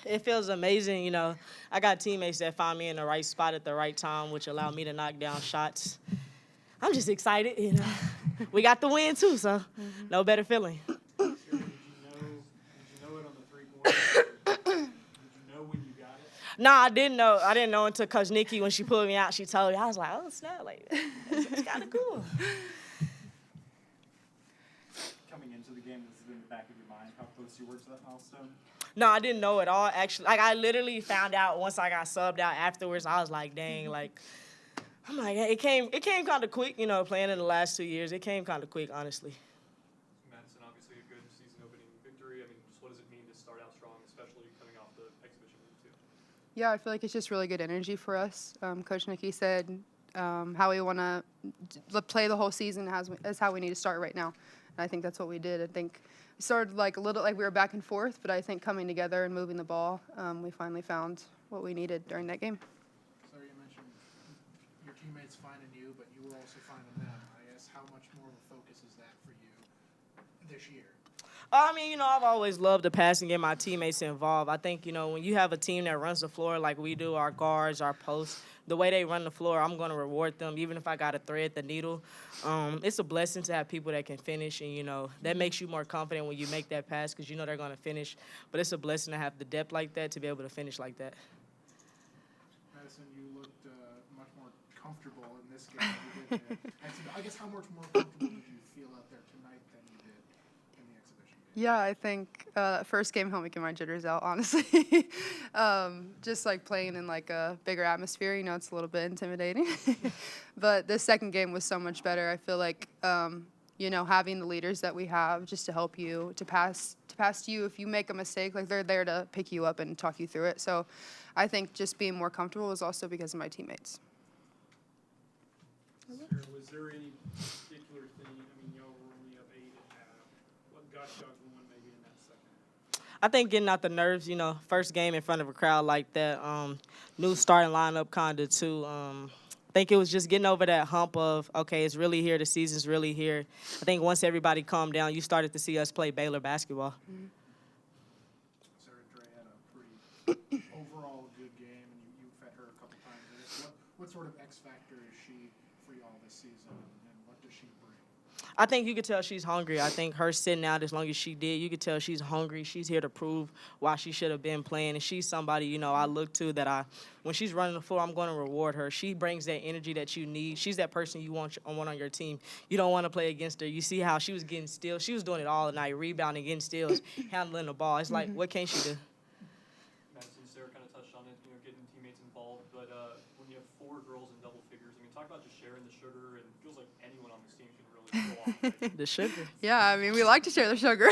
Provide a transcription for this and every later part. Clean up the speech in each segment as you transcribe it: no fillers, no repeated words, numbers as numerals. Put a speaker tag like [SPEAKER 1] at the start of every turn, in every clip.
[SPEAKER 1] It feels amazing, I got teammates that find me in the right spot at the right time, which allow me to knock down shots. I'm just excited. We got the win too, so no better feeling.
[SPEAKER 2] Did you know it on the three-pointer? Did you know when you got it?
[SPEAKER 1] No, I didn't know. I didn't know until Coach Nicki, when she pulled me out, she told me. I was like, oh, snap, like, it's kind of cool.
[SPEAKER 2] Coming into the game, this is in the back of your mind, how close you were to that milestone?
[SPEAKER 1] No, I didn't know at all, actually. Like, I literally found out once I got subbed out afterwards. I was like, dang, like, I'm like, it came kind of quick, playing in the last 2 years. It came kind of quick, honestly.
[SPEAKER 3] Madison, obviously a good season-opening victory. I mean, just what does it mean to start out strong, especially coming off the exhibition week too?
[SPEAKER 4] Yeah, I feel like it's just really good energy for us. Coach Nicki said how we want to play the whole season is how we need to start right now. And I think that's what we did. I think we started like a little like we were back and forth, but I think coming together and moving the ball, we finally found what we needed during that game.
[SPEAKER 5] So you mentioned your teammates finding you, but you were also finding them. I guess how much more of a focus is that for you this year?
[SPEAKER 1] I mean, I've always loved the pass and get my teammates involved. I think, when you have a team that runs the floor like we do, our guards, our posts, the way they run the floor, I'm going to reward them, even if I got to thread the needle. It's a blessing to have people that can finish, and, that makes you more confident when you make that pass because you know they're going to finish. But it's a blessing to have the depth like that to be able to finish like that.
[SPEAKER 5] Madison, you looked much more comfortable in this game than you did. I guess how much more comfortable did you feel out there tonight than you did in the exhibition game?
[SPEAKER 4] Yeah, I think first game helped me get my jitters out, honestly. Just like playing in like a bigger atmosphere, it's a little bit intimidating. But the second game was so much better. I feel like, having the leaders that we have just to help you, to pass to you if you make a mistake, like they're there to pick you up and talk you through it. So I think just being more comfortable was also because of my teammates.
[SPEAKER 2] Was there any particular thing, y'all were only up 8 at half. What got y'all going maybe in that second half?
[SPEAKER 1] I think getting out the nerves, first game in front of a crowd like that, new starting lineup kind of too. I think it was just getting over that hump of, okay, it's really here, the season's really here. I think once everybody calmed down, you started to see us play Baylor basketball.
[SPEAKER 5] Mm-hmm. Sarah Dre had a pretty overall good game, and you fed her a couple times. I guess what sort of X factor is she for y'all this season, and what does she bring?
[SPEAKER 1] I think you could tell she's hungry. I think her sitting out as long as she did, you could tell she's hungry. She's here to prove why she should have been playing. And she's somebody, I look to that when she's running the floor, I'm going to reward her. She brings that energy that you need. She's that person you want on your team. You don't want to play against her. You see how she was getting steals. She was doing it all night, rebounding, getting steals, handling the ball. It's like, what can't she do?
[SPEAKER 3] Madison, Sarah kind of touched on it, getting teammates involved. But when you have 4 girls in double figures, talk about just sharing the sugar, and it feels like anyone on this team can really go on.
[SPEAKER 1] The sugar.
[SPEAKER 4] Yeah, we like to share the sugar.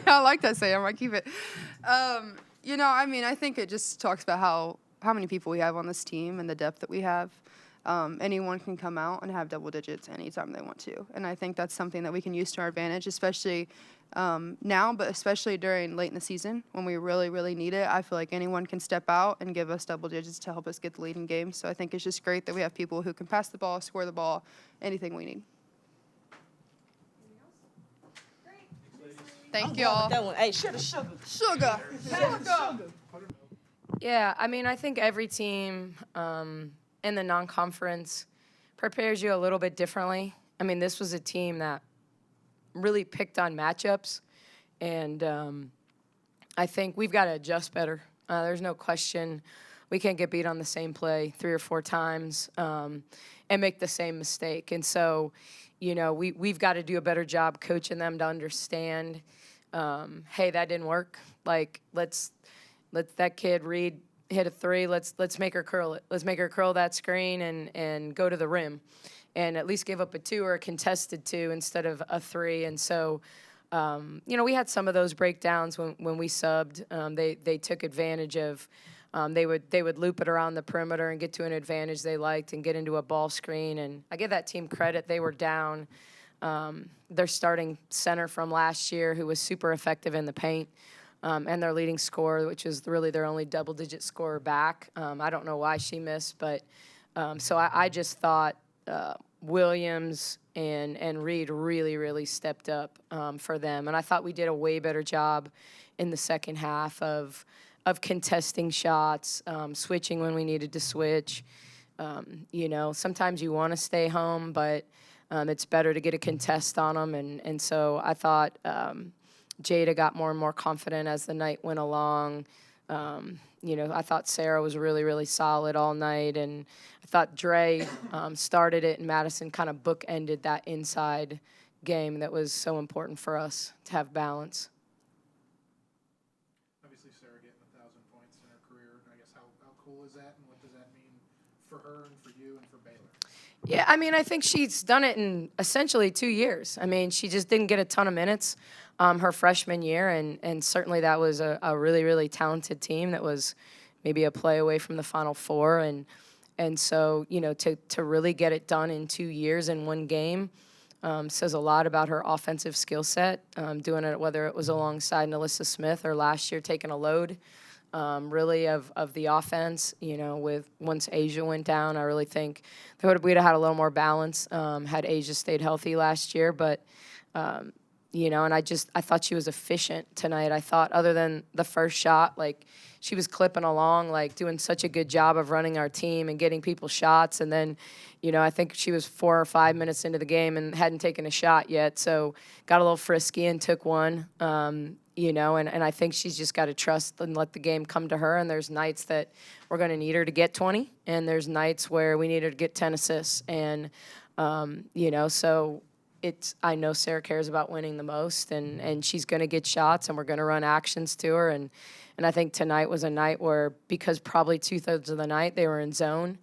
[SPEAKER 4] I like that saying. I might keep it. I think it just talks about how many people we have on this team and the depth that we have. Anyone can come out and have double digits anytime they want to. And I think that's something that we can use to our advantage, especially now, but especially during late in the season when we really, really need it. I feel like anyone can step out and give us double digits to help us get the lead in games. So I think it's just great that we have people who can pass the ball, score the ball, anything we need. Thank y'all.
[SPEAKER 1] That one. Hey, sugar.
[SPEAKER 4] Sugar.
[SPEAKER 6] Yeah, I think every team in the non-conference prepares you a little bit differently. This was a team that really picked on matchups, and I think we've got to adjust better. There's no question we can't get beat on the same play 3 or 4 times and make the same mistake. And so, we've got to do a better job coaching them to understand, hey, that didn't work. Like, let's that kid Reed hit a 3. Let's make her curl it. Let's make her curl that screen and go to the rim, and at least give up a 2 or a contested 2 instead of a 3. And so, we had some of those breakdowns when we subbed. They took advantage of. They would loop it around the perimeter and get to an advantage they liked and get into a ball screen. And I give that team credit. They were down their starting center from last year, who was super effective in the paint, and their leading scorer, which is really their only double-digit scorer back. I don't know why she missed, but so I just thought Williams and Reed really, really stepped up for them. And I thought we did a way better job in the second half of contesting shots, switching when we needed to switch. Sometimes you want to stay home, but it's better to get a contest on them. And so I thought Jada got more and more confident as the night went along. I thought Sarah was really, really solid all night. And I thought Dre started it, and Madison kind of bookended that inside game that was so important for us to have balance.
[SPEAKER 5] Obviously, Sarah getting 1,000 points in her career. I guess how cool is that, and what does that mean for her and for you and for Baylor?
[SPEAKER 6] Yeah, I think she's done it in essentially 2 years. She just didn't get a ton of minutes her freshman year, and certainly that was a really, really talented team that was maybe a play away from the Final Four. And so, to really get it done in 2 years in one game says a lot about her offensive skill set, doing it whether it was alongside Alyssa Smith or last year taking a load. Really of the offense, with once Asia went down, I really think we'd have had a little more balance had Asia stayed healthy last year. But, and I thought she was efficient tonight. I thought other than the first shot, she was clipping along, doing such a good job of running our team and getting people shots. And then, I think she was 4 or 5 minutes into the game and hadn't taken a shot yet. So got a little frisky and took one. And I think she's just got to trust and let the game come to her. And there's nights that we're going to need her to get 20, and there's nights where we need her to get 10 assists. And, so I know Sarah cares about winning the most, and she's going to get shots, and we're going to run actions to her. And I think tonight was a night where, because probably 2/3 of the night they were in zone,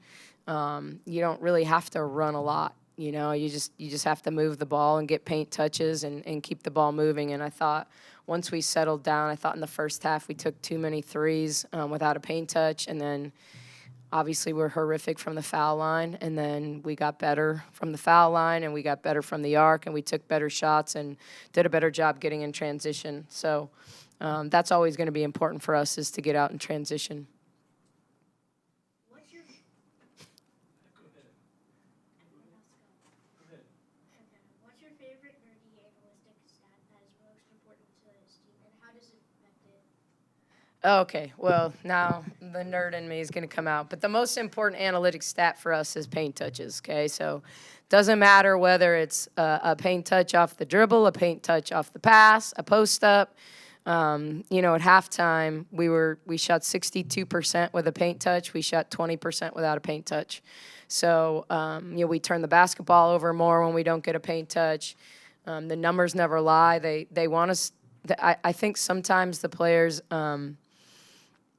[SPEAKER 6] you don't really have to run a lot. You just have to move the ball and get paint touches and keep the ball moving. And I thought once we settled down, I thought in the first half we took too many threes without a paint touch. And then obviously we're horrific from the foul line. And then we got better from the foul line, and we got better from the arc, and we took better shots and did a better job getting in transition. So that's always going to be important for us, is to get out in transition.
[SPEAKER 7] What's your favorite nerdy analytic stat that is most important to this team, and how does it affect it?
[SPEAKER 6] Okay, well, now the nerd in me is going to come out. But the most important analytic stat for us is paint touches, okay? So doesn't matter whether it's a paint touch off the dribble, a paint touch off the pass, a post-up. At halftime, we shot 62% with a paint touch. We shot 20% without a paint touch. So, we turn the basketball over more when we don't get a paint touch. The numbers never lie. They want us. I think sometimes the players,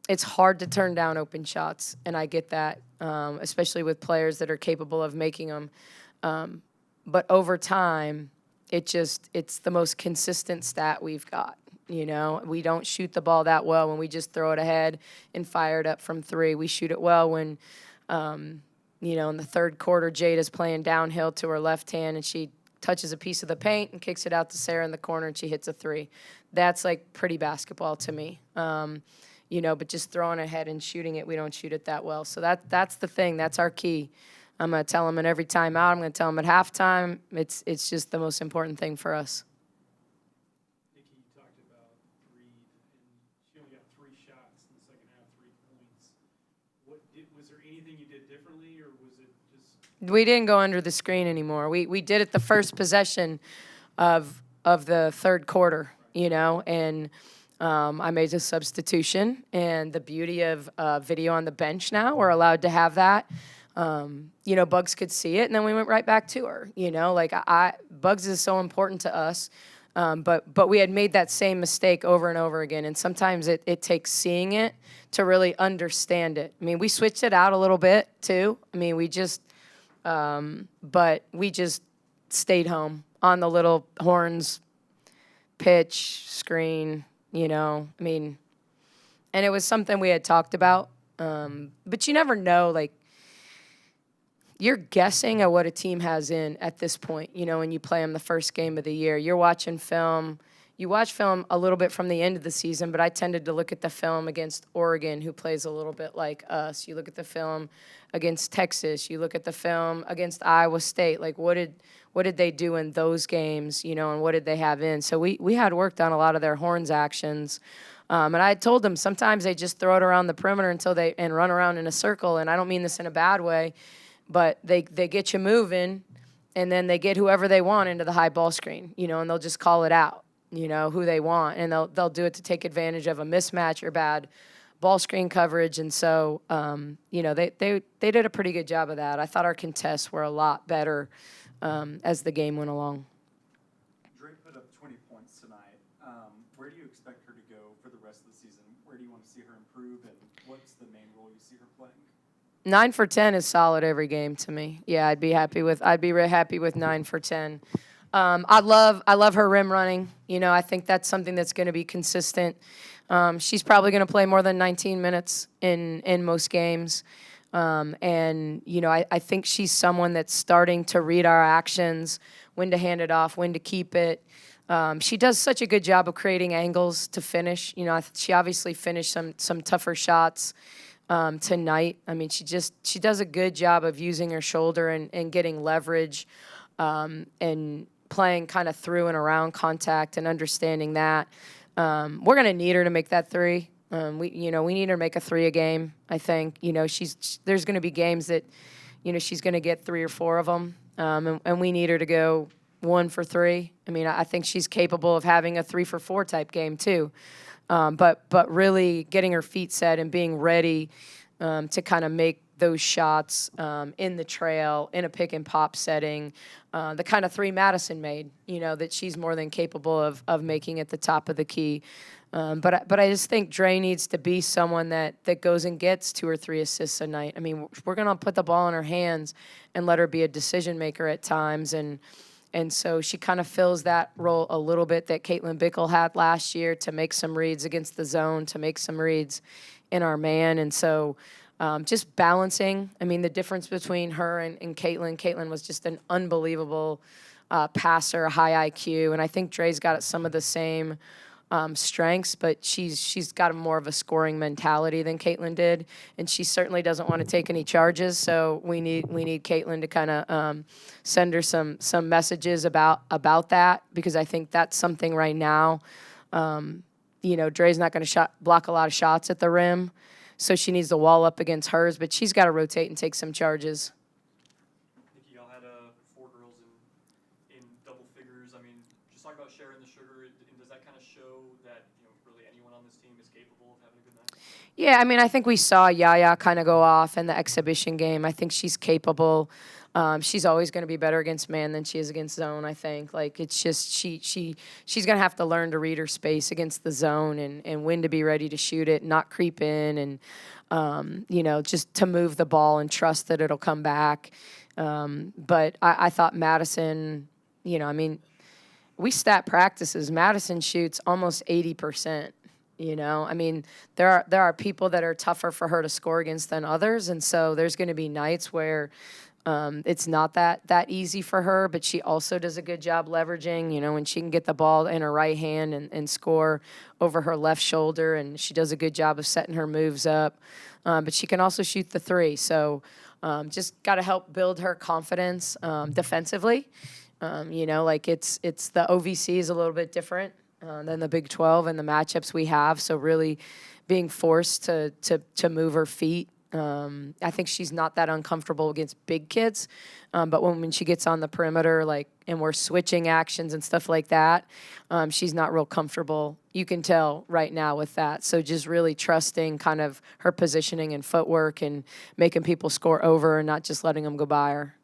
[SPEAKER 6] it's hard to turn down open shots, and I get that, especially with players that are capable of making them. But over time, it's the most consistent stat we've got. We don't shoot the ball that well when we just throw it ahead and fire it up from three. We shoot it well when, in the third quarter, Jada's playing downhill to her left hand, and she touches a piece of the paint and kicks it out to Sarah in the corner, and she hits a three. That's pretty basketball to me. But just throwing ahead and shooting it, we don't shoot it that well. So that's the thing. That's our key. I'm going to tell them at every timeout. I'm going to tell them at halftime. It's just the most important thing for us.
[SPEAKER 2] Nicki, you talked about Reed, and she only got 3 shots in the second half, 3 points. Was there anything you did differently, or was it just?
[SPEAKER 6] We didn't go under the screen anymore. We did it the first possession of the third quarter, and I made a substitution. And the beauty of video on the bench now, we're allowed to have that. Bugs could see it, and then we went right back to her. Bugs is so important to us, but we had made that same mistake over and over again, and sometimes it takes seeing it to really understand it. We switched it out a little bit too. But we just stayed home on the little horns, pitch, screen, and it was something we had talked about, but you never know, you're guessing at what a team has in at this point, when you play them the first game of the year. You're watching film. You watch film a little bit from the end of the season, but I tended to look at the film against Oregon, who plays a little bit like us. You look at the film against Texas. You look at the film against Iowa State. What did they do in those games, and what did they have in? So we had worked on a lot of their horns actions. And I told them sometimes they just throw it around the perimeter and run around in a circle. And I don't mean this in a bad way, but they get you moving, and then they get whoever they want into the high ball screen, and they'll just call it out, who they want, and they'll do it to take advantage of a mismatch or bad ball screen coverage. And so, they did a pretty good job of that. I thought our contests were a lot better as the game went along.
[SPEAKER 8] Dre put up 20 points tonight. Where do you expect her to go for the rest of the season? Where do you want to see her improve, and what's the main role you see her playing?
[SPEAKER 6] 9 for 10 is solid every game to me. Yeah, I'd be real happy with 9 for 10. I love her rim running. I think that's something that's going to be consistent. She's probably going to play more than 19 minutes in most games. I think she's someone that's starting to read our actions, when to hand it off, when to keep it. She does such a good job of creating angles to finish. She obviously finished some tougher shots tonight. I mean, she does a good job of using her shoulder and getting leverage and playing kind of through and around contact and understanding that. We're going to need her to make that three. We need her to make a 3 a game, I think. There's going to be games that, she's going to get 3 or 4 of them, and we need her to go 1 for 3. I mean, I think she's capable of having a 3 for 4 type game too. But really getting her feet set and being ready to kind of make those shots in the trail, in a pick and pop setting, the kind of 3 Madison made, that she's more than capable of making at the top of the key. But I just think Dre needs to be someone that goes and gets 2 or 3 assists a night. I mean, we're going to put the ball in her hands and let her be a decision maker at times. And so she kind of fills that role a little bit that Caitlin Bickle had last year, to make some reads against the zone, to make some reads in our man. And so just balancing. I mean, the difference between her and Caitlin was just an unbelievable passer, high IQ. And I think Dre's got some of the same strengths, but she's got more of a scoring mentality than Caitlin did, and she certainly doesn't want to take any charges. So we need Caitlin to kind of send her some messages about that, because I think that's something right now. Dre's not going to block a lot of shots at the rim, so she needs to wall up against hers, but she's got to rotate and take some charges.
[SPEAKER 3] Nicki, y'all had 4 girls in double figures. I mean, just talk about sharing the sugar. And does that kind of show that really anyone on this team is capable of having a good night?
[SPEAKER 6] Yeah, I mean, I think we saw Yaya kind of go off in the exhibition game. I think she's capable. She's always going to be better against man than she is against zone, I think. Like, it's just she's going to have to learn to read her space against the zone and when to be ready to shoot it, not creep in, and, just to move the ball and trust that it'll come back. But I thought Madison, we stat practices. Madison shoots almost 80%. I mean, there are people that are tougher for her to score against than others, and so there's going to be nights where it's not that easy for her, but she also does a good job leveraging, when she can get the ball in her right hand and score over her left shoulder, and she does a good job of setting her moves up. But she can also shoot the 3, so just got to help build her confidence defensively. It's the OVC is a little bit different than the Big 12 and the matchups we have, so really being forced to move her feet. I think she's not that uncomfortable against big kids, but when she gets on the perimeter, and we're switching actions and stuff like that, she's not real comfortable. You can tell right now with that. So just really trusting kind of her positioning and footwork and making people score over and not just letting them go by her.